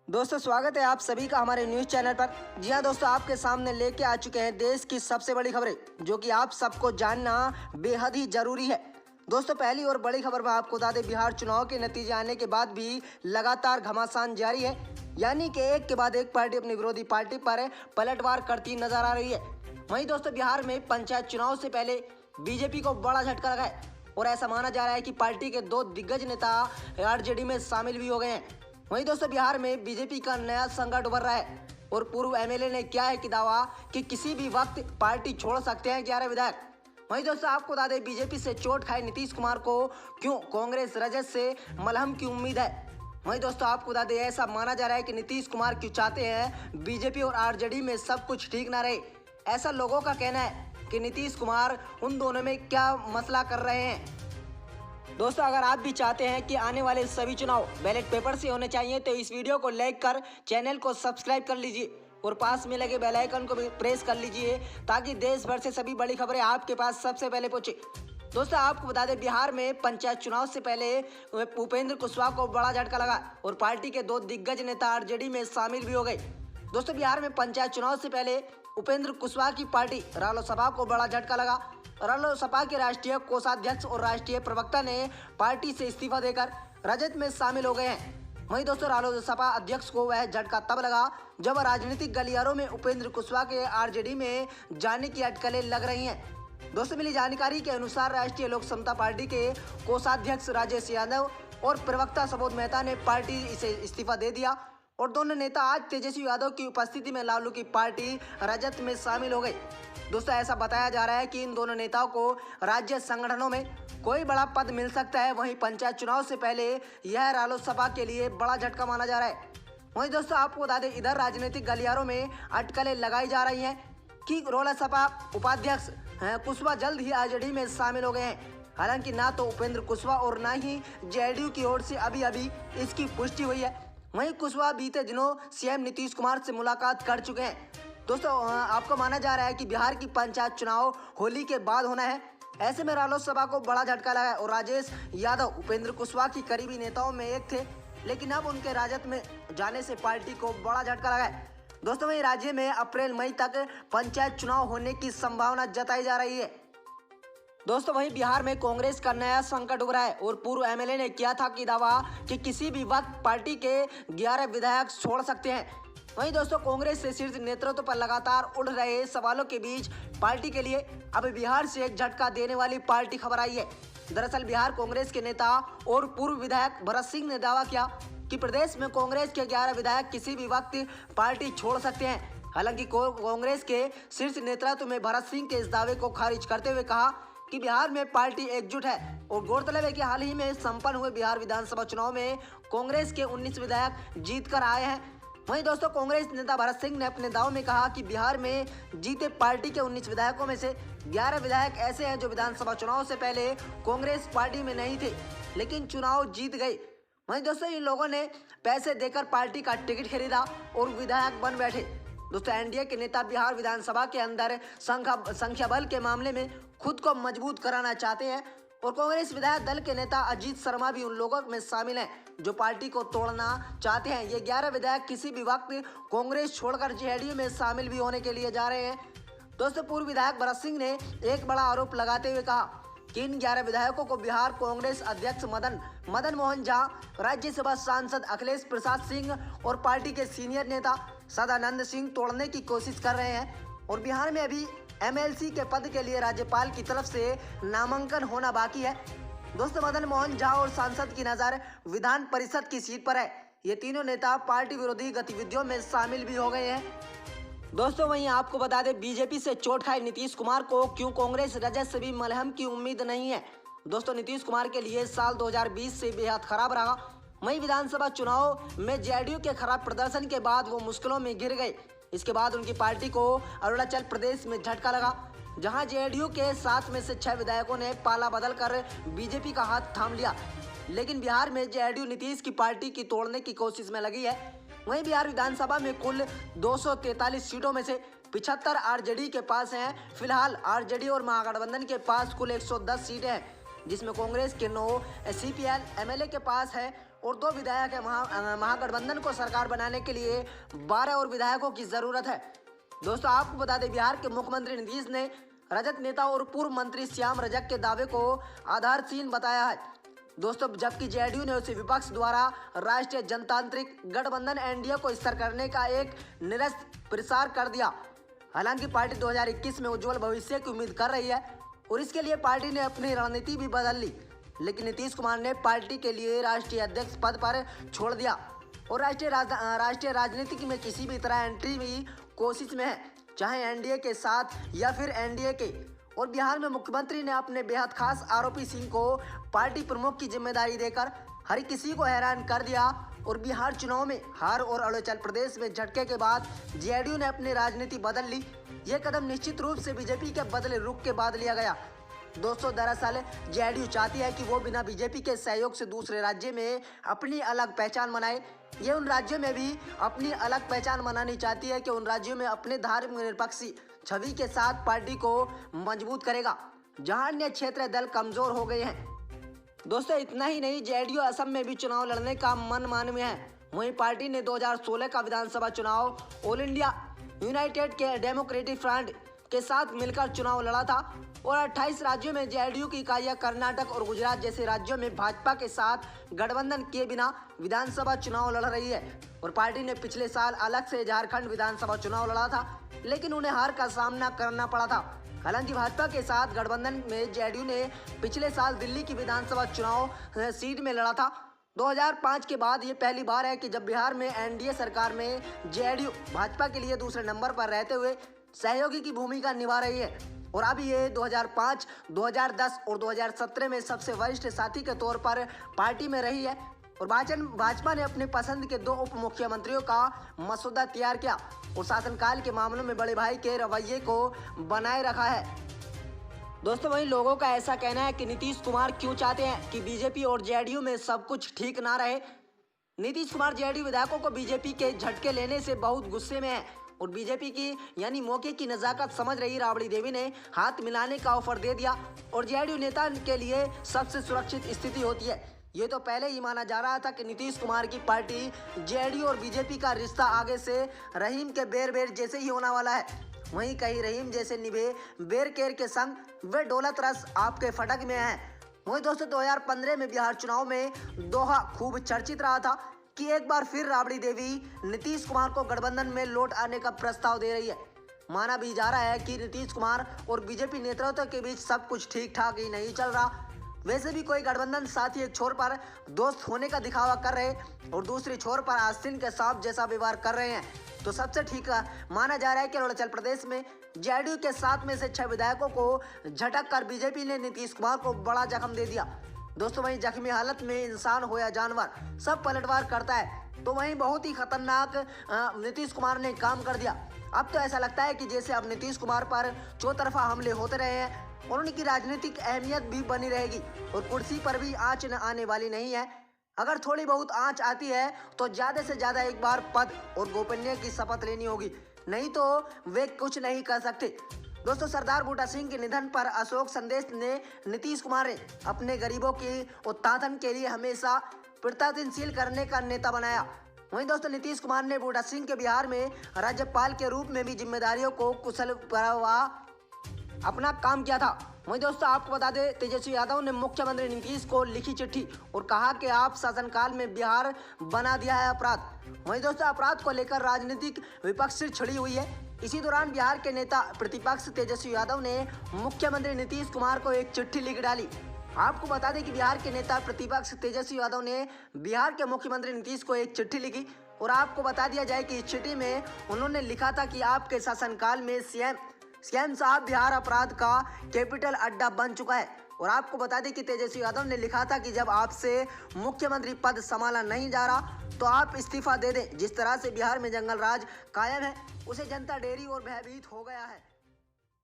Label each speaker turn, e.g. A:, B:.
A: दोस्तों स्वागत है आप सभी का हमारे न्यूज़ चैनल पर। जी हाँ दोस्तों, आपके सामने लेके आ चुके हैं देश की सबसे बड़ी खबरें जो कि आप सबको जानना बेहद ही जरूरी है। दोस्तों पहली और बड़ी खबर में आपको बता दें, बिहार चुनाव के नतीजे आने के बाद भी लगातार घमासान जारी है, यानी कि एक के बाद एक पार्टी अपनी विरोधी पार्टी पर पलटवार करती नजर आ रही है। वहीं दोस्तों बिहार में पंचायत चुनाव से पहले बीजेपी को बड़ा झटका लगा है और ऐसा माना जा रहा है कि पार्टी के 2 दिग्गज नेता आरजेडी में शामिल भी हो गए हैं। वहीं दोस्तों बिहार में बीजेपी का नया संकट उभर रहा है और पूर्व एमएलए ने किया है कि दावा कि किसी भी वक्त पार्टी छोड़ सकते हैं 11 विधायक। वहीं दोस्तों आपको बता दें, बीजेपी से चोट खाए नीतीश कुमार को क्यों कांग्रेस रजत से मलहम की उम्मीद है। वहीं दोस्तों आपको बता दें, ऐसा माना जा रहा है कि नीतीश कुमार क्यों चाहते हैं बीजेपी और आरजेडी में सब कुछ ठीक ना रहे। ऐसा लोगों का कहना है कि नीतीश कुमार उन दोनों में क्या मसला कर रहे हैं। दोस्तों अगर आप भी चाहते हैं कि आने वाले सभी चुनाव बैलेट पेपर से होने चाहिए तो इस वीडियो को लाइक कर चैनल को सब्सक्राइब कर लीजिए और पास में लगे बेल आइकन को भी प्रेस कर लीजिए ताकि देश भर से सभी बड़ी खबरें आपके पास सबसे पहले पहुंचे। दोस्तों आपको बता दें, बिहार में पंचायत चुनाव से पहले उपेंद्र कुशवाहा को बड़ा झटका लगा और पार्टी के 2 दिग्गज नेता आरजेडी में शामिल भी हो गए। दोस्तों बिहार में पंचायत चुनाव से पहले उपेंद्र कुशवाहा की पार्टी रालोसपा को बड़ा झटका लगा। रालोसपा के राष्ट्रीय कोषाध्यक्ष और राष्ट्रीय प्रवक्ता ने पार्टी से इस्तीफा देकर राजद में शामिल हो गए हैं। वहीं दोस्तों रालोसपा अध्यक्ष को वह झटका तब लगा जब राजनीतिक गलियारों में उपेंद्र कुशवाहा के आरजेडी में जाने की अटकलें लग रही हैं। दोस्तों मिली जानकारी के अनुसार राष्ट्रीय लोक समता पार्टी के कोषाध्यक्ष राजेश यादव और प्रवक्ता सुबोध मेहता ने पार्टी से इस्तीफा दे दिया और दोनों नेता आज तेजस्वी यादव की उपस्थिति में लालू की पार्टी राजद में शामिल हो गई। दोस्तों ऐसा बताया जा रहा है कि इन दोनों नेताओं को राज्य संगठनों में कोई बड़ा पद मिल सकता है। वहीं पंचायत चुनाव से पहले यह रालोसपा के लिए बड़ा झटका माना जा रहा है। वहीं दोस्तों आपको बता दें, इधर राजनीतिक गलियारों में अटकलें लगाई जा रही हैं कि रालोसपा उपाध्यक्ष कुशवाहा जल्द ही आरजेडी में शामिल हो गए हैं। हालांकि ना तो उपेंद्र कुशवाहा और ना ही जेडीयू की ओर से अभी इसकी पुष्टि हुई है। वहीं कुशवाहा बीते दिनों सीएम नीतीश कुमार से मुलाकात कर चुके हैं। दोस्तों आपको माना जा रहा है कि बिहार की पंचायत चुनाव होली के बाद होना है। ऐसे में रालोसपा को बड़ा झटका लगा है और राजेश यादव उपेंद्र कुशवाहा की करीबी नेताओं में एक थे, लेकिन अब उनके राजद में जाने से पार्टी को बड़ा झटका लगा है। दोस्तों वहीं राज्य में अप्रैल मई तक पंचायत चुनाव होने की संभावना जताई जा रही है। दोस्तों वहीं बिहार में कांग्रेस का नया संकट उभरा है और पूर्व एमएलए ने किया था कि दावा कि किसी भी वक्त पार्टी के 11 विधायक छोड़ सकते हैं। वहीं दोस्तों कांग्रेस से शीर्ष नेतृत्व पर लगातार उड़ रहे सवालों के बीच पार्टी के लिए अब बिहार से एक झटका देने वाली पार्टी खबर आई है। दरअसल बिहार कांग्रेस के नेता और पूर्व विधायक भरत सिंह ने दावा किया कि प्रदेश में कांग्रेस के 11 विधायक किसी भी वक्त पार्टी छोड़ सकते हैं। हालांकि कांग्रेस के शीर्ष नेतृत्व में भरत सिंह के इस दावे को खारिज करते हुए कहा कि बिहार में पार्टी एकजुट है और गौरतलब है कि हाल ही में संपन्न हुए बिहार विधानसभा चुनाव में कांग्रेस के 19 विधायक जीत कर आए हैं। वहीं दोस्तों कांग्रेस नेता भरत सिंह ने अपने दाव में कहा कि बिहार में जीते पार्टी के 19 विधायकों में से 11 विधायक ऐसे हैं जो विधानसभा चुनाव से पहले कांग्रेस पार्टी में नहीं थे लेकिन चुनाव जीत गए। वहीं दोस्तों इन लोगों ने पैसे देकर पार्टी का टिकट खरीदा और विधायक बन बैठे। दोस्तों एनडीए के नेता बिहार विधानसभा के अंदर संख्या बल के मामले में खुद को मजबूत कराना चाहते हैं और कांग्रेस विधायक दल के नेता अजीत शर्मा भी उन लोगों में शामिल हैं जो पार्टी को तोड़ना चाहते हैं। ये 11 विधायक किसी भी वक्त कांग्रेस छोड़कर जेडीयू में शामिल भी होने के लिए जा रहे हैं। दोस्तों पूर्व विधायक भरत सिंह ने एक बड़ा आरोप लगाते हुए कहा कि इन 11 विधायकों को बिहार कांग्रेस अध्यक्ष मदन मोहन झा, राज्यसभा सांसद अखिलेश प्रसाद सिंह और पार्टी के सीनियर नेता सदानंद सिंह तोड़ने की कोशिश कर रहे हैं और बिहार में अभी एमएलसी के पद के लिए राज्यपाल की तरफ से नामांकन होना बाकी है। दोस्तों मदन मोहन झा और सांसद की नजर विधान परिषद की सीट पर है। ये तीनों नेता पार्टी विरोधी गतिविधियों में शामिल भी हो गए हैं। दोस्तों वहीं आपको बता दें, बीजेपी से चोट खाए नीतीश कुमार को क्यों कांग्रेस रजत से भी मलहम की उम्मीद नहीं है। दोस्तों नीतीश कुमार के लिए साल 2020 से बेहद खराब रहा। वहीं विधानसभा चुनाव में जेडीयू के खराब प्रदर्शन के बाद वो मुश्किलों में घिर गए। इसके बाद उनकी पार्टी को अरुणाचल प्रदेश में झटका लगा, जहां जेडीयू के 7 में से 6 विधायकों ने पाला बदलकर बीजेपी का हाथ थाम लिया। लेकिन बिहार में जेडीयू नीतीश की पार्टी की तोड़ने की कोशिश में लगी है। वहीं बिहार विधानसभा में कुल 243 सीटों में से 75 आरजेडी के पास हैं। फिलहाल आरजेडी और महागठबंधन के पास कुल 110 सीटें हैं, जिसमें कांग्रेस के 9, सीपीएल एमएलए के पास है और 2 विधायक है। महागठबंधन को सरकार बनाने के लिए 12 और विधायकों की जरूरत है। दोस्तों आपको बता दें, बिहार के मुख्यमंत्री नीतीश ने रजत नेता और पूर्व मंत्री श्याम रजक के दावे को आधारहीन बताया है। दोस्तों जबकि जेडीयू ने उसे विपक्ष द्वारा राष्ट्रीय जनतांत्रिक गठबंधन एनडीए को स्थिर करने का एक निरस्त प्रसार कर दिया। हालांकि पार्टी 2021 में उज्जवल भविष्य की उम्मीद कर रही है और इसके लिए पार्टी ने अपनी रणनीति भी बदल ली, लेकिन नीतीश कुमार ने पार्टी के लिए राष्ट्रीय अध्यक्ष पद पर छोड़ दिया और राष्ट्रीय राजनीति में किसी भी तरह एंट्री की कोशिश में है, चाहे एनडीए के साथ या फिर एनडीए के। और बिहार में मुख्यमंत्री ने अपने बेहद खास आरोपी सिंह को पार्टी प्रमुख की जिम्मेदारी देकर हर किसी को हैरान कर दिया और बिहार चुनाव में हार और अरुणाचल प्रदेश में झटके के बाद जेडीयू ने अपनी राजनीति बदल ली। ये कदम निश्चित रूप से बीजेपी के बदले रुख के बाद लिया गया। दोस्तों दरअसल जेडीयू चाहती है कि वो बिना बीजेपी के सहयोग से दूसरे राज्य में अपनी अलग पहचान बनाए। ये उन राज्यों में भी अपनी अलग पहचान बनानी चाहती है कि उन राज्यों में अपने धार्मिक निरपक्षी छवि के साथ पार्टी को मजबूत करेगा, जहां अन्य क्षेत्रीय दल कमजोर हो गए हैं। दोस्तों इतना ही नहीं, जेडीयू असम में भी चुनाव लड़ने का मन में है। वहीं पार्टी ने 2016 का विधानसभा चुनाव ऑल इंडिया यूनाइटेड के डेमोक्रेटिक फ्रंट के साथ मिलकर चुनाव लड़ा था और 28 राज्यों में जेडीयू की इकाइयां कर्नाटक और गुजरात जैसे राज्यों में भाजपा के साथ गठबंधन किए बिना विधानसभा चुनाव लड़ रही है। और पार्टी ने पिछले साल अलग से झारखंड विधानसभा चुनाव लड़ा था, लेकिन उन्हें हार का सामना करना पड़ा था। हालांकि भाजपा के साथ गठबंधन में जेडीयू ने पिछले साल दिल्ली की विधानसभा चुनाव सीट में लड़ा था। 2005 के बाद ये पहली बार है कि जब बिहार में एनडीए सरकार में जेडीयू भाजपा के लिए दूसरे नंबर पर रहते हुए सहयोगी की भूमिका निभा रही है। और अब ये 2005, 2010 और 2017 में सबसे वरिष्ठ साथी के तौर पर पार्टी में रही है। और भाजपा ने अपने पसंद के 2 उप मुख्यमंत्रियों का मसौदा तैयार किया और शासनकाल के मामलों में बड़े भाई के रवैये को बनाए रखा है। दोस्तों वहीं लोगों का ऐसा कहना है कि नीतीश कुमार क्यों चाहते हैं कि बीजेपी और जेडीयू में सब कुछ ठीक ना रहे। नीतीश कुमार जेडीयू विधायकों को बीजेपी के झटके लेने से बहुत गुस्से में है और बीजेपी की यानी मौके की नजाकत समझ रही राबड़ी देवी ने हाथ मिलाने का ऑफर दे दिया और जेडीयू नेता के लिए सबसे सुरक्षित स्थिति होती है। ये तो पहले ही माना जा रहा था कि नीतीश कुमार की पार्टी जेडीयू और बीजेपी का रिश्ता आगे से रहीम के बेर जैसे ही होने वाला है। वहीं कहीं रहीम जैसे निभे बेर केर के संग वे दौलत रस आपके फटक में है। वहीं दोस्तों 2015 में बिहार चुनाव में दोहा खूब चर्चित रहा था कि एक बार फिर राबड़ी देवी नीतीश कुमार को गठबंधन में लौट आने का प्रस्ताव दे रही है। माना भी जा रहा है कि नीतीश कुमार और बीजेपी नेतृत्व के बीच सब कुछ ठीक ठाक ही नहीं चल रहा। वैसे भी कोई गठबंधन साथी एक छोर पर दोस्त होने का दिखावा कर रहे और दूसरी छोर पर आस्तीन के सांप जैसा व्यवहार कर रहे हैं, तो सबसे ठीक माना जा रहा है कि अरुणाचल प्रदेश में जेडीयू के 7 में से 6 विधायकों को झटक कर बीजेपी ने नीतीश कुमार को बड़ा जख्म दे दिया। दोस्तों वहीं जख्मी हालत में इंसान हो या जानवर सब पलटवार करता है, तो वहीं बहुत ही खतरनाक नीतीश कुमार ने काम कर दिया। अब तो ऐसा लगता है कि जैसे अब नीतीश कुमार पर चौतरफा हमले होते रहे हैं और उनकी राजनीतिक अहमियत भी बनी रहेगी और कुर्सी पर भी आंच न आने वाली नहीं है। अगर थोड़ी बहुत आंच आती है तो ज़्यादा से ज़्यादा एक बार पद और गोपनीय की शपथ लेनी होगी, नहीं तो वे कुछ नहीं कर सकते। दोस्तों सरदार बूटा सिंह के निधन पर अशोक संदेश ने नीतीश कुमार ने अपने गरीबों के उत्थान के लिए हमेशा प्रयत्नशील करने का नेता बनाया। वहीं दोस्तों नीतीश कुमार ने बूटा सिंह के बिहार में राज्यपाल के रूप में भी जिम्मेदारियों को कुशल अपना काम किया था। वहीं दोस्तों आपको बता दें, तेजस्वी यादव ने मुख्यमंत्री नीतीश को लिखी चिट्ठी और कहा कि आप शासनकाल में बिहार बना दिया है अपराध। वहीं दोस्तों अपराध को लेकर राजनीतिक विपक्ष से छिड़ी हुई है। इसी दौरान बिहार के नेता प्रतिपक्ष तेजस्वी यादव ने मुख्यमंत्री नीतीश कुमार को एक चिट्ठी लिख डाली। आपको बता दें कि बिहार के नेता प्रतिपक्ष तेजस्वी यादव ने बिहार के मुख्यमंत्री नीतीश को एक चिट्ठी लिखी और आपको बता दिया जाए कि इस चिट्ठी में उन्होंने लिखा था कि आपके शासनकाल में सीएम साहब बिहार अपराध का कैपिटल अड्डा बन चुका है। और आपको बता दें कि तेजस्वी यादव ने लिखा था कि जब आपसे मुख्यमंत्री पद संभाला नहीं जा रहा तो आप इस्तीफा दे दें। जिस तरह से बिहार में जंगल राज कायम है उसे जनता डेरी और भयभीत हो गया है।